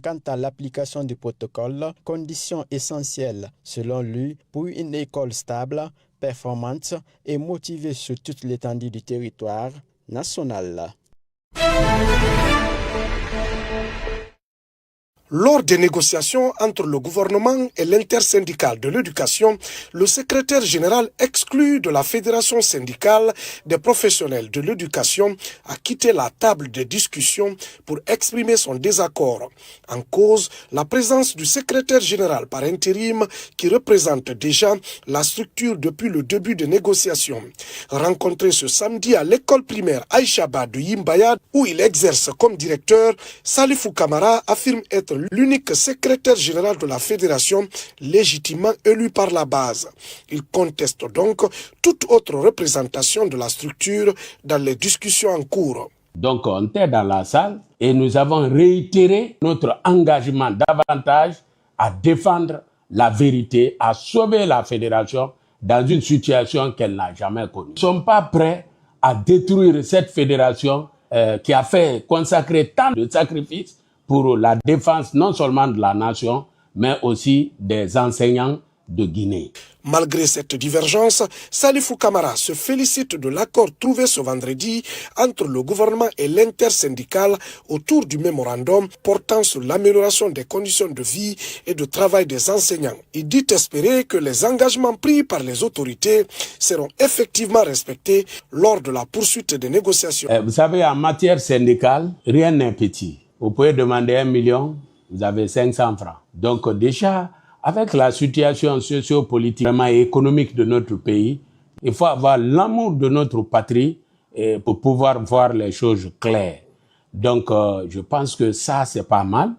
Quant à l'application du protocole, condition essentielle selon lui pour une école stable, performante et motivée sur toute l'étendue du territoire national. Lors des négociations entre le gouvernement et l'intersyndicale de l'éducation, le secrétaire général exclu de la Fédération syndicale des professionnels de l'éducation a quitté la table de discussion pour exprimer son désaccord. En cause, la présence du secrétaire général par intérim qui représente déjà la structure depuis le début des négociations. Rencontré ce samedi à l'école primaire Aïchaba de Yimbaya, où il exerce comme directeur, Salifou Kamara affirme être l'unique secrétaire général de la fédération légitimement élu par la base. Il conteste donc toute autre représentation de la structure dans les discussions en cours. Donc on était dans la salle et nous avons réitéré notre engagement davantage à défendre la vérité, à sauver la fédération dans une situation qu'elle n'a jamais connue. Nous ne sommes pas prêts à détruire cette fédération qui a fait consacrer tant de sacrifices pour la défense non seulement de la nation, mais aussi des enseignants de Guinée. Malgré cette divergence, Salifou Kamara se félicite de l'accord trouvé ce vendredi entre le gouvernement et l'intersyndicale autour du mémorandum portant sur l'amélioration des conditions de vie et de travail des enseignants. Il dit espérer que les engagements pris par les autorités seront effectivement respectés lors de la poursuite des négociations. Vous savez, en matière syndicale, rien n'est petit. Vous pouvez demander 1 million, vous avez 500 francs. Donc déjà, avec la situation socio-politique et économique de notre pays, il faut avoir l'amour de notre patrie pour pouvoir voir les choses claires. Donc je pense que ça, c'est pas mal.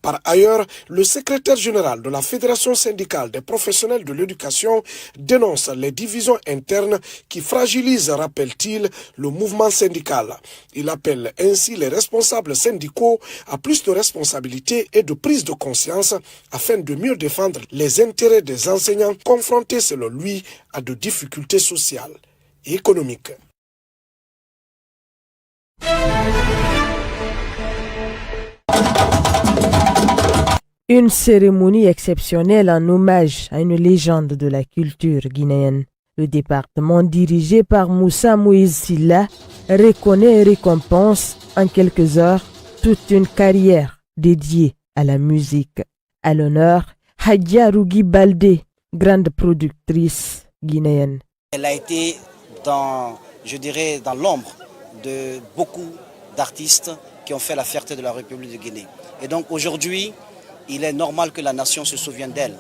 Par ailleurs, le secrétaire général de la Fédération syndicale des professionnels de l'éducation dénonce les divisions internes qui fragilisent, rappelle-t-il, le mouvement syndical. Il appelle ainsi les responsables syndicaux à plus de responsabilité et de prise de conscience afin de mieux défendre les intérêts des enseignants confrontés, selon lui, à de difficultés sociales et économiques. Une cérémonie exceptionnelle en hommage à une légende de la culture guinéenne. Le département dirigé par Moussa Moïse Silla reconnaît et récompense en quelques heures toute une carrière dédiée à la musique. À l'honneur, Hadja Rougui Baldé, grande productrice guinéenne. Elle a été dans l'ombre de beaucoup d'artistes qui ont fait la fierté de la République de Guinée. Et donc aujourd'hui, il est normal que la nation se souvienne d'elle.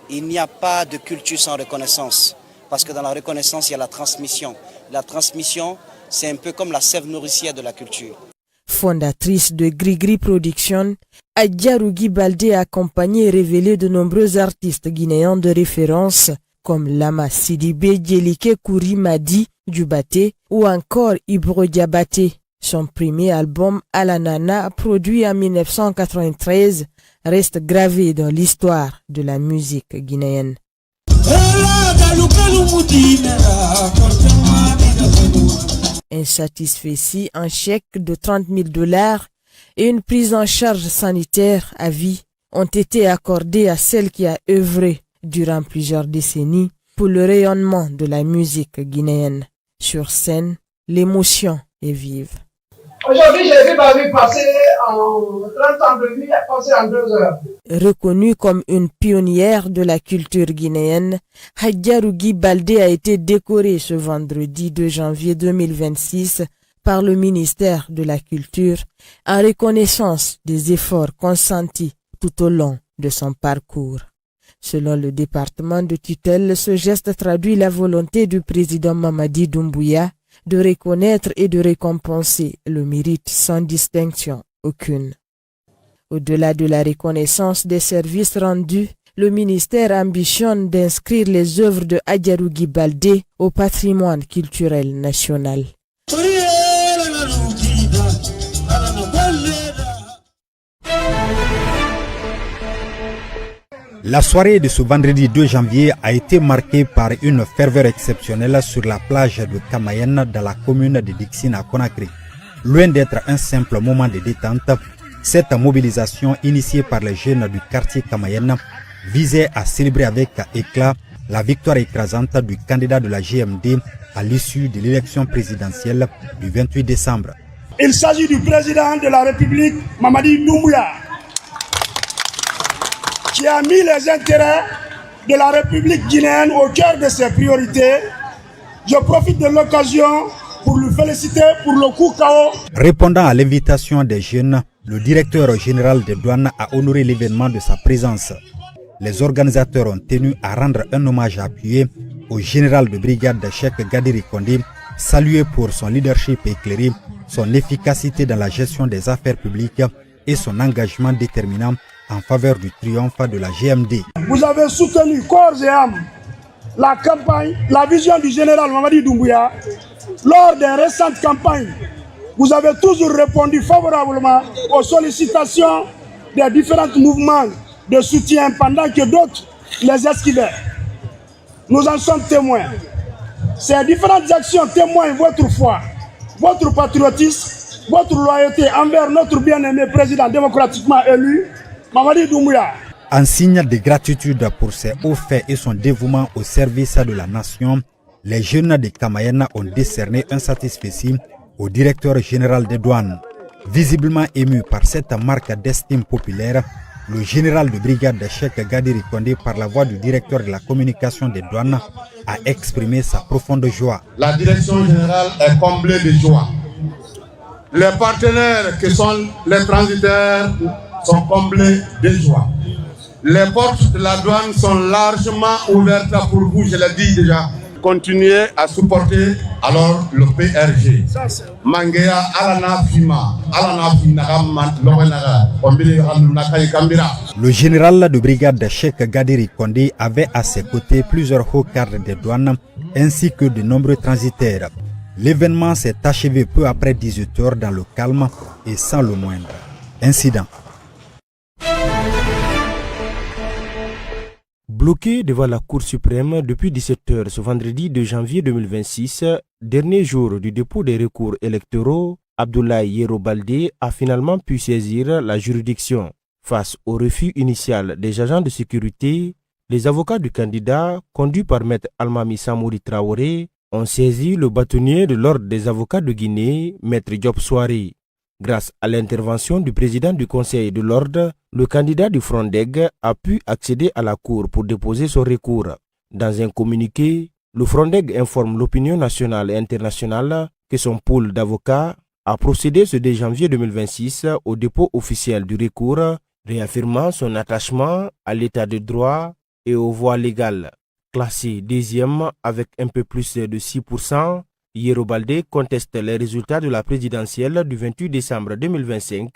Il n'y a pas de culture sans reconnaissance, parce que dans la reconnaissance, il y a la transmission. La transmission, c'est un peu comme la sève nourricière de la culture. Fondatrice de Grigri Production, Hadja Rougui Baldé a accompagné et révélé de nombreux artistes guinéens de référence, comme Lama Sidibé, Djelike Kouri Madi Djubaté ou encore Ibro Diabaté. Son premier album Alanana, produit en 1993, reste gravé dans l'histoire de la musique guinéenne. Insatisfait, un chèque de $30 000 et une prise en charge sanitaire à vie ont été accordés à celle qui a œuvré durant plusieurs décennies pour le rayonnement de la musique guinéenne. Sur scène, l'émotion est vive. Aujourd'hui, j'ai vu ma vie passer en 30 ans de vie, passer en 2 heures. Reconnue comme une pionnière de la culture guinéenne, Hadja Rougui Baldé a été décorée ce vendredi 2 janvier 2026 par le ministère de la Culture en reconnaissance des efforts consentis tout au long de son parcours. Selon le département de tutelle, ce geste traduit la volonté du président Mamadi Doumbouya de reconnaître et de récompenser le mérite sans distinction aucune. Au-delà de la reconnaissance des services rendus, le ministère ambitionne d'inscrire les œuvres de Hadja Rougui Baldé au patrimoine culturel national. La soirée de ce vendredi 2 janvier a été marquée par une ferveur exceptionnelle sur la plage de Kamayen dans la commune de Dixine à Conakry. Loin d'être un simple moment de détente, Cette mobilisation initiée par les jeunes du quartier Kamayenne visait à célébrer avec éclat la victoire écrasante du candidat de la GMD à l'issue de l'élection présidentielle du 28 décembre. Il s'agit du président de la République, Mamadi Doumbouya, qui a mis les intérêts de la République guinéenne au cœur de ses priorités. Je profite de l'occasion pour le féliciter pour le coup KO. Répondant à l'invitation des jeunes, le directeur général des douanes a honoré l'événement de sa présence. Les organisateurs ont tenu à rendre un hommage appuyé au général de brigade Cheikh Gadiri Kondé, salué pour son leadership éclairé, son efficacité dans la gestion des affaires publiques et son engagement déterminant en faveur du triomphe de la GMD. Vous avez soutenu corps et âme la campagne, la vision du général Mamadi Doumbouya. Lors des récentes campagnes, vous avez toujours répondu favorablement aux sollicitations des différents mouvements de soutien pendant que d'autres les esquivaient. Nous en sommes témoins. Ces différentes actions témoignent votre foi, votre patriotisme, votre loyauté envers notre bien-aimé président démocratiquement élu, Mamadi Doumbouya. En signe de gratitude pour ses hauts faits et son dévouement au service de la nation, les jeunes de Kamayenne ont décerné un satisfecit au directeur général des douanes. Visiblement ému par cette marque d'estime populaire, le général de brigade Cheikh Gadiri Kondé, par la voix du directeur de la communication des douanes, a exprimé sa profonde joie. La direction générale est comblée de joie. Les partenaires qui sont les transitaires sont comblés de joie. Les portes de la douane sont largement ouvertes pour vous, je l'ai dit déjà. Continuez à supporter alors le PRG. Mangea alana fima, alana finagam lowenaga, kambira. Le général de brigade Cheikh Gadiri Kondé avait à ses côtés plusieurs hauts cadres des douanes ainsi que de nombreux transitaires. L'événement s'est achevé peu après 18 h dans le calme et sans le moindre incident. Bloqué devant la Cour suprême depuis 17 h ce vendredi 2 janvier 2026, dernier jour du dépôt des recours électoraux, Abdoulaye Yero Baldé a finalement pu saisir la juridiction. Face au refus initial des agents de sécurité, les avocats du candidat, conduits par Maître Almami Samouri Traoré, ont saisi le bâtonnier de l'Ordre des avocats de Guinée, Maître Diop Souaré. Grâce à l'intervention du président du Conseil de l'Ordre, le candidat du Frondeg a pu accéder à la Cour pour déposer son recours. Dans un communiqué, le Frondeg informe l'opinion nationale et internationale que son pôle d'avocats a procédé ce 2 janvier 2026 au dépôt officiel du recours, réaffirmant son attachement à l'état de droit et aux voies légales. Classé deuxième avec un peu plus de 6%, Yero Baldé conteste les résultats de la présidentielle du 28 décembre 2025,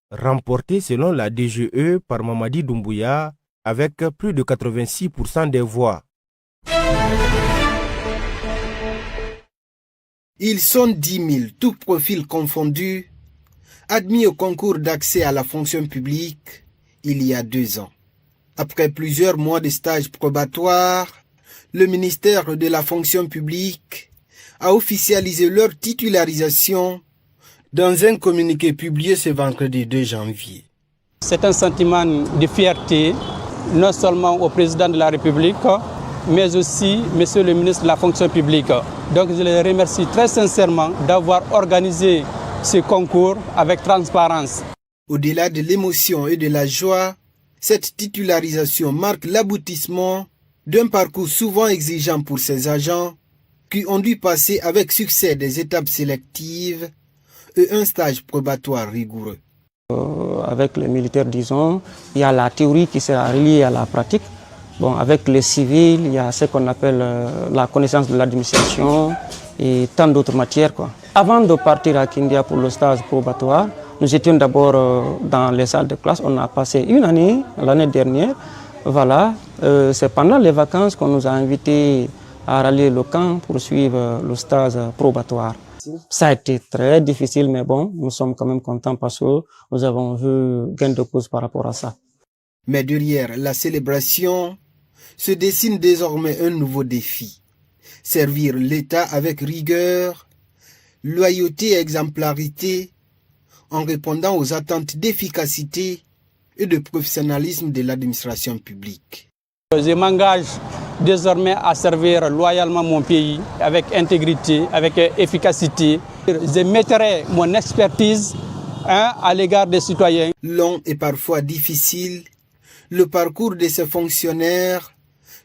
remportés selon la DGE par Mamadi Doumbouya avec plus de 86% des voix. Ils sont 10 000, tous profils confondus, admis au concours d'accès à la fonction publique il y a 2 ans. Après plusieurs mois de stage probatoire, le ministère de la fonction publique a officialisé leur titularisation dans un communiqué publié ce vendredi 2 janvier. C'est un sentiment de fierté, non seulement au président de la République, mais aussi monsieur le ministre de la fonction publique. Donc je les remercie très sincèrement d'avoir organisé ce concours avec transparence. Au-delà de l'émotion et de la joie, cette titularisation marque l'aboutissement d'un parcours souvent exigeant pour ces agents qui ont dû passer avec succès des étapes sélectives et un stage probatoire rigoureux. Avec les militaires, disons, il y a la théorie qui sera reliée à la pratique. Bon, avec les civils, il y a ce qu'on appelle la connaissance de l'administration et tant d'autres matières, quoi. Avant de partir à Kindia pour le stage probatoire, nous étions d'abord dans les salles de classe. On a passé une année, l'année dernière. Voilà, c'est pendant les vacances qu'on nous a invités à rallier le camp pour suivre le stage probatoire. Ça a été très difficile, mais bon, nous sommes quand même contents parce que nous avons vu gain de cause par rapport à ça. Mais derrière la célébration se dessine désormais un nouveau défi. Servir l'État avec rigueur, loyauté et exemplarité, en répondant aux attentes d'efficacité et de professionnalisme de l'administration publique. Je m'engage désormais à servir loyalement mon pays avec intégrité, avec efficacité. Je mettrai mon expertise à l'égard des citoyens. Long et parfois difficile, le parcours de ces fonctionnaires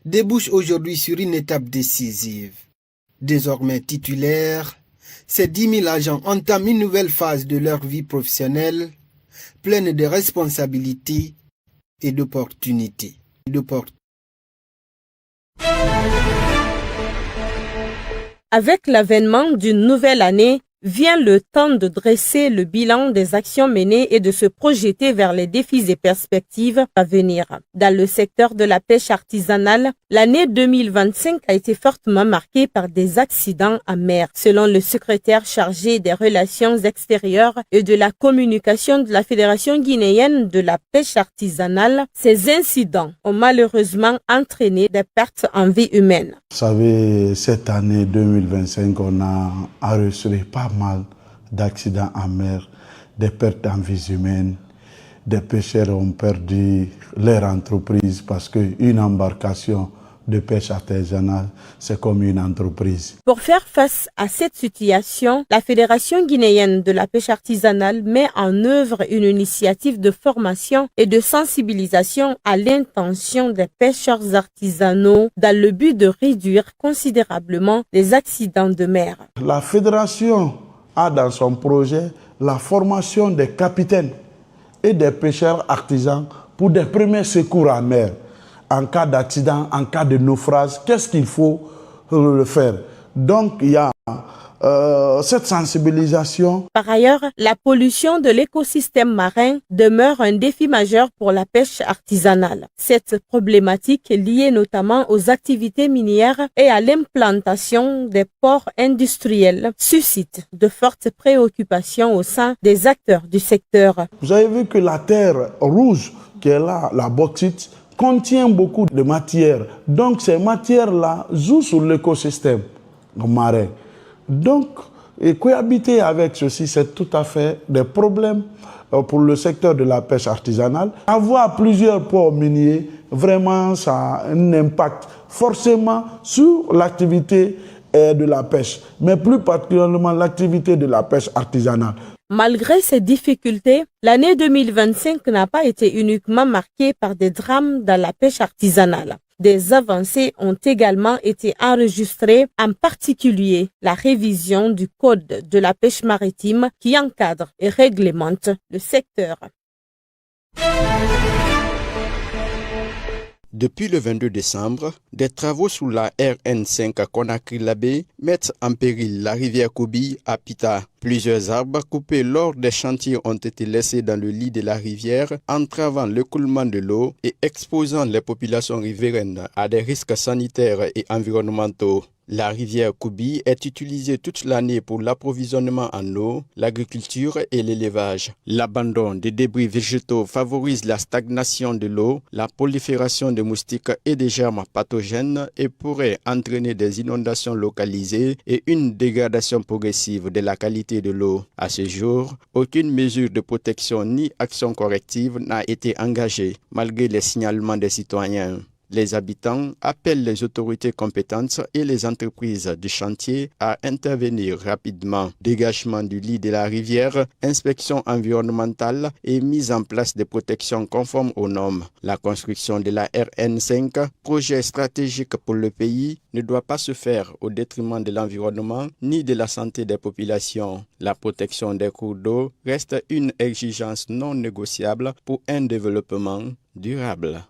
débouche aujourd'hui sur une étape décisive. Désormais titulaires, ces 10 000 agents entament une nouvelle phase de leur vie professionnelle, pleine de responsabilités et d'opportunités. Avec l'avènement d'une nouvelle année, vient le temps de dresser le bilan des actions menées et de se projeter vers les défis et perspectives à venir. Dans le secteur de la pêche artisanale, l'année 2025 a été fortement marquée par des accidents en mer. Selon le secrétaire chargé des relations extérieures et de la communication de la Fédération guinéenne de la pêche artisanale, ces incidents ont malheureusement entraîné des pertes en vie humaine. Vous savez, cette année 2025, on a enregistré pas mal d'accidents en mer, des pertes en vie humaine. Des pêcheurs ont perdu leur entreprise parce qu'une embarcation de pêche artisanale, c'est comme une entreprise. Pour faire face à cette situation, la Fédération guinéenne de la pêche artisanale met en œuvre une initiative de formation et de sensibilisation à l'intention des pêcheurs artisanaux dans le but de réduire considérablement les accidents de mer. La Fédération a dans son projet la formation des capitaines et des pêcheurs artisans pour des premiers secours en mer. En cas d'accident, en cas de naufrage, qu'est-ce qu'il faut faire? Donc, il y a cette sensibilisation. Par ailleurs, la pollution de l'écosystème marin demeure un défi majeur pour la pêche artisanale. Cette problématique est liée notamment aux activités minières et à l'implantation des ports industriels suscite de fortes préoccupations au sein des acteurs du secteur. Vous avez vu que la terre rouge qui est là, la bauxite, contient beaucoup de matières. Donc ces matières-là jouent sur l'écosystème marin. Donc, et cohabiter avec ceci, c'est tout à fait des problèmes pour le secteur de la pêche artisanale. Avoir plusieurs ports miniers, vraiment, ça a un impact forcément sur l'activité de la pêche, mais plus particulièrement l'activité de la pêche artisanale. Malgré ces difficultés, l'année 2025 n'a pas été uniquement marquée par des drames dans la pêche artisanale. Des avancées ont également été enregistrées, en particulier la révision du Code de la pêche maritime qui encadre et réglemente le secteur. Depuis le 22 décembre, des travaux sous la RN5 à Conakry-Labé mettent en péril la rivière Koubi à Pita. Plusieurs arbres coupés lors des chantiers ont été laissés dans le lit de la rivière, entravant l'écoulement de l'eau et exposant les populations riveraines à des risques sanitaires et environnementaux. La rivière Koubi est utilisée toute l'année pour l'approvisionnement en eau, l'agriculture et l'élevage. L'abandon des débris végétaux favorise la stagnation de l'eau, la prolifération de moustiques et des germes pathogènes et pourrait entraîner des inondations localisées et une dégradation progressive de la qualité de l'eau. À ce jour, aucune mesure de protection ni action corrective n'a été engagée, malgré les signalements des citoyens. Les habitants appellent les autorités compétentes et les entreprises du chantier à intervenir rapidement. Dégagement du lit de la rivière, inspection environnementale et mise en place de protections conformes aux normes. La construction de la RN5, projet stratégique pour le pays, ne doit pas se faire au détriment de l'environnement ni de la santé des populations. La protection des cours d'eau reste une exigence non négociable pour un développement durable.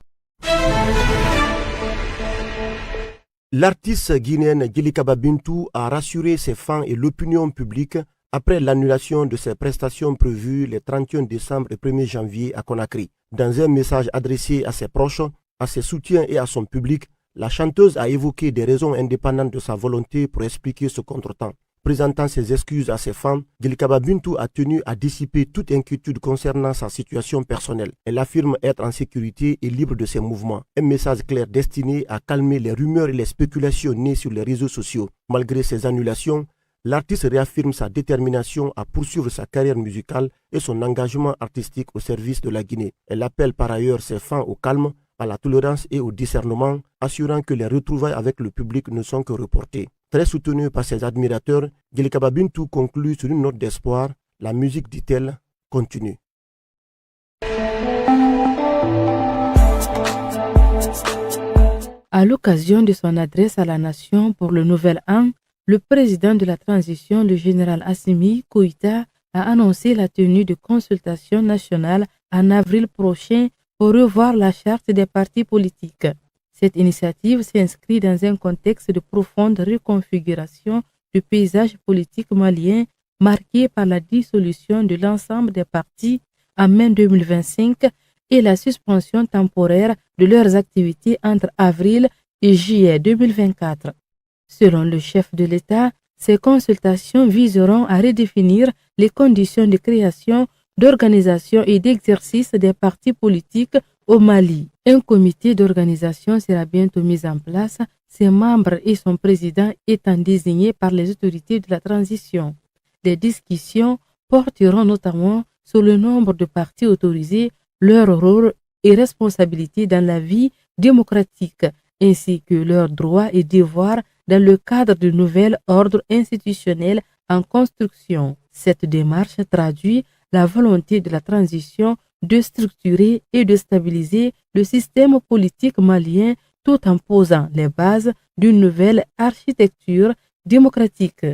L'artiste guinéenne Djilikaba Bintou a rassuré ses fans et l'opinion publique après l'annulation de ses prestations prévues les 31 décembre et 1er janvier à Conakry. Dans un message adressé à ses proches, à ses soutiens et à son public, la chanteuse a évoqué des raisons indépendantes de sa volonté pour expliquer ce contretemps. Présentant ses excuses à ses fans, Djilikaba Bintou a tenu à dissiper toute inquiétude concernant sa situation personnelle. Elle affirme être en sécurité et libre de ses mouvements. Un message clair destiné à calmer les rumeurs et les spéculations nées sur les réseaux sociaux. Malgré ces annulations, l'artiste réaffirme sa détermination à poursuivre sa carrière musicale et son engagement artistique au service de la Guinée. Elle appelle par ailleurs ses fans au calme, à la tolérance et au discernement, assurant que les retrouvailles avec le public ne sont que reportées. Très soutenue par ses admirateurs, Djelikaba Bintou conclut sur une note d'espoir. La musique, dit-elle, continue. À l'occasion de son adresse à la nation pour le nouvel an, le président de la transition, le général Assimi Goïta, a annoncé la tenue de consultations nationales en avril prochain pour revoir la charte des partis politiques. Cette initiative s'inscrit dans un contexte de profonde reconfiguration du paysage politique malien marqué par la dissolution de l'ensemble des partis en mai 2025 et la suspension temporaire de leurs activités entre avril et juillet 2024. Selon le chef de l'État, ces consultations viseront à redéfinir les conditions de création, d'organisation et d'exercice des partis politiques au Mali. Un comité d'organisation sera bientôt mis en place, ses membres et son président étant désignés par les autorités de la transition. Les discussions porteront notamment sur le nombre de partis autorisés, leur rôle et responsabilités dans la vie démocratique, ainsi que leurs droits et devoirs dans le cadre du nouvel ordre institutionnel en construction. Cette démarche traduit la volonté de la transition de structurer et de stabiliser le système politique malien tout en posant les bases d'une nouvelle architecture démocratique.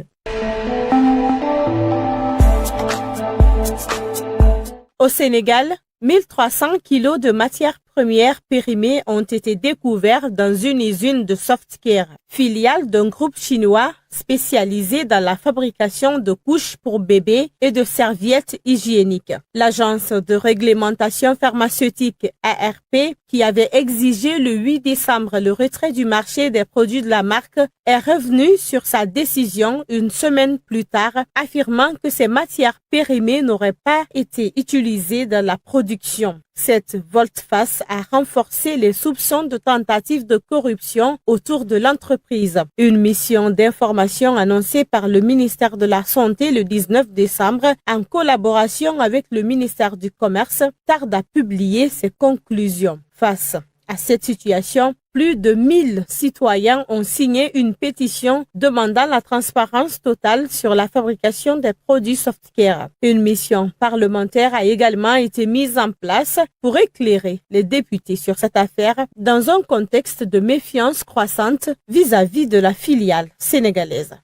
Au Sénégal, 1300 kilos de matières premières périmées ont été découverts dans une usine de Softcare, filiale d'un groupe chinois spécialisé dans la fabrication de couches pour bébés et de serviettes hygiéniques. L'agence de réglementation pharmaceutique ARP, qui avait exigé le 8 décembre le retrait du marché des produits de la marque, est revenue sur sa décision une semaine plus tard, affirmant que ces matières périmées n'auraient pas été utilisées dans la production. Cette volte-face a renforcé les soupçons de tentatives de corruption autour de l'entreprise. Une mission d'information annoncée par le ministère de la Santé le 19 décembre en collaboration avec le ministère du Commerce tarde à publier ses conclusions. Face à cette situation, plus de 1000 citoyens ont signé une pétition demandant la transparence totale sur la fabrication des produits Softcare. Une mission parlementaire a également été mise en place pour éclairer les députés sur cette affaire dans un contexte de méfiance croissante vis-à-vis de la filiale sénégalaise.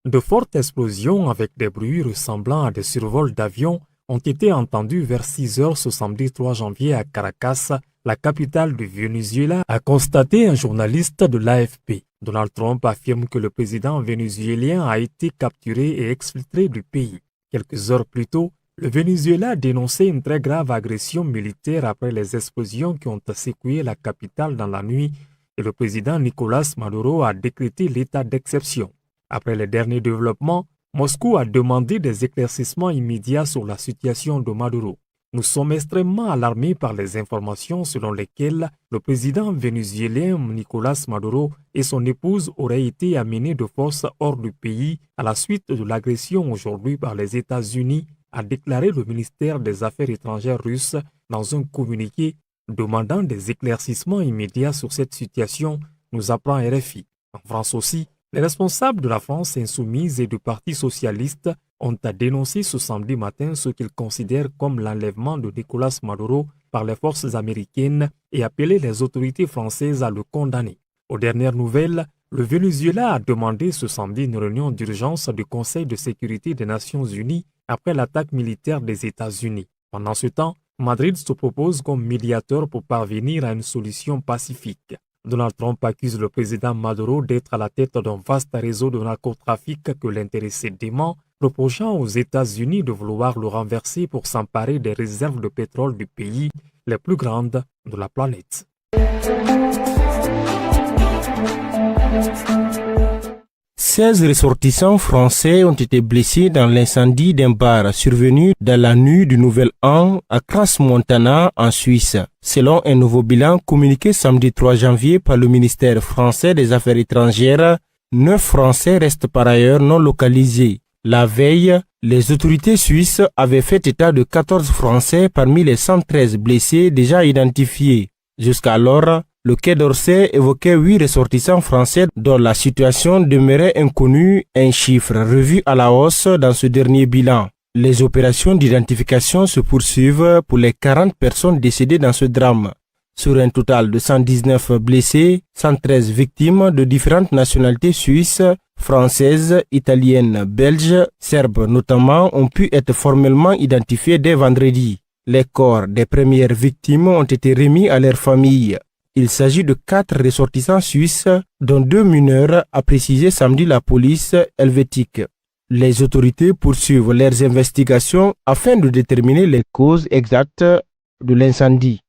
De fortes explosions avec des bruits ressemblant à des survols d'avions ont été entendus vers 6 heures ce samedi 3 janvier à Caracas, la capitale du Venezuela, a constaté un journaliste de l'AFP. Donald Trump affirme que le président vénézuélien a été capturé et exfiltré du pays. Quelques heures plus tôt, le Venezuela a dénoncé une très grave agression militaire après les explosions qui ont secoué la capitale dans la nuit et le président Nicolás Maduro a décrété l'état d'exception. Après les derniers développements, Moscou a demandé des éclaircissements immédiats sur la situation de Maduro. Nous sommes extrêmement alarmés par les informations selon lesquelles le président vénézuélien Nicolás Maduro et son épouse auraient été amenés de force hors du pays à la suite de l'agression aujourd'hui par les États-Unis, a déclaré le ministère des Affaires étrangères russe dans un communiqué demandant des éclaircissements immédiats sur cette situation, nous apprend RFI. En France aussi, les responsables de la France insoumise et du Parti socialiste ont dénoncé ce samedi matin ce qu'ils considèrent comme l'enlèvement de Nicolás Maduro par les forces américaines et appelé les autorités françaises à le condamner. Aux dernières nouvelles, le Venezuela a demandé ce samedi une réunion d'urgence du Conseil de sécurité des Nations Unies après l'attaque militaire des États-Unis. Pendant ce temps, Madrid se propose comme médiateur pour parvenir à une solution pacifique. Donald Trump accuse le président Maduro d'être à la tête d'un vaste réseau de narcotrafic que l'intéressé dément, reprochant aux États-Unis de vouloir le renverser pour s'emparer des réserves de pétrole du pays, les plus grandes de la planète. 16 ressortissants français ont été blessés dans l'incendie d'un bar survenu dans la nuit du Nouvel An à Crans-Montana en Suisse. Selon un nouveau bilan communiqué samedi 3 janvier par le ministère français des Affaires étrangères, 9 Français restent par ailleurs non localisés. La veille, les autorités suisses avaient fait état de 14 Français parmi les 113 blessés déjà identifiés. Jusqu'alors, le Quai d'Orsay évoquait 8 ressortissants français dont la situation demeurait inconnue, un chiffre revu à la hausse dans ce dernier bilan. Les opérations d'identification se poursuivent pour les 40 personnes décédées dans ce drame. Sur un total de 119 blessés, 113 victimes de différentes nationalités suisses, françaises, italiennes, belges, serbes notamment, ont pu être formellement identifiés dès vendredi. Les corps des premières victimes ont été remis à leurs familles. Il s'agit de 4 ressortissants suisses, dont 2 mineurs, a précisé samedi la police helvétique. Les autorités poursuivent leurs investigations afin de déterminer les causes exactes de l'incendie.